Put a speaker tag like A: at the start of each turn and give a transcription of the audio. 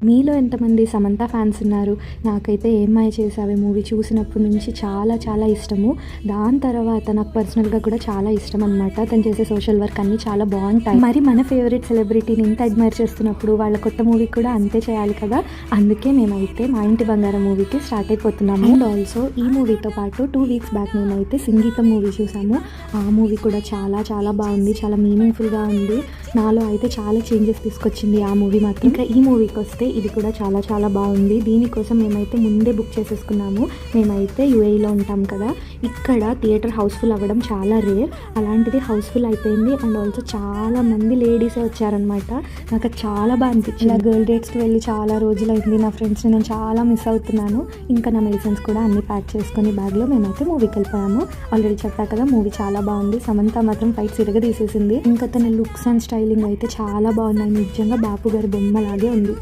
A: మీలో ఎంతమంది సమంత ఫ్యాన్స్ ఉన్నారు? నాకైతే ఏం మాయ చేసావే మూవీ చూసినప్పటి నుంచి చాలా చాలా ఇష్టము. దాని తర్వాత నాకు పర్సనల్గా కూడా చాలా ఇష్టం అనమాట. తను చేసే సోషల్ వర్క్ అన్నీ చాలా బాగుంటాయి. మరి మన ఫేవరెట్ సెలబ్రిటీని ఇంత అడ్మైర్ చేస్తున్నప్పుడు వాళ్ళ కొత్త మూవీ కూడా అంతే చేయాలి కదా. అందుకే మేమైతే మా ఇంటి బంగారం మూవీకి స్టార్ట్ అయిపోతున్నాము. అండ్ ఆల్సో ఈ మూవీతో పాటు 2 వీక్స్ బ్యాక్ మేమైతే సంగీతం మూవీ చూసాము. ఆ మూవీ కూడా చాలా చాలా బాగుంది, చాలా మీనింగ్ఫుల్గా ఉంది. నాలో అయితే చాలా చేంజెస్ తీసుకొచ్చింది ఆ మూవీ మాత్రం. ఇంకా ఈ మూవీకి వస్తే ఇది కూడా చాలా చాలా బాగుంది. దీనికోసం మేమైతే ముందే బుక్ చేసేసుకున్నాము. మేమైతే యూఏఈలో ఉంటాం కదా, ఇక్కడ థియేటర్ హౌస్ఫుల్ అవ్వడం చాలా రేర్. అలాంటిది హౌస్ఫుల్ అయిపోయింది. అండ్ ఆల్సో చాలా మంది లేడీసే వచ్చారనమాట. నాకు చాలా బాగా అనిపించింది. ఇలా గర్ల్ డేట్స్కి వెళ్ళి చాలా రోజులైంది. నా ఫ్రెండ్స్ని నేను చాలా మిస్ అవుతున్నాను. ఇంకా నా మెడిసిన్స్ కూడా అన్ని ప్యాక్ చేసుకొని బ్యాగ్లో మేమైతే మూవీకి వెళ్ళిపోయాము. ఆల్రెడీ చెప్పా కదా, మూవీ చాలా బాగుంది. సమంత మాత్రం ఫైట్స్ తీసేసింది. ఇంకా తన లుక్స్ అండ్ స్టైలింగ్ అయితే చాలా బాగున్నాయి. నిజంగా బాపు గారి బొమ్మలాగే ఉంది.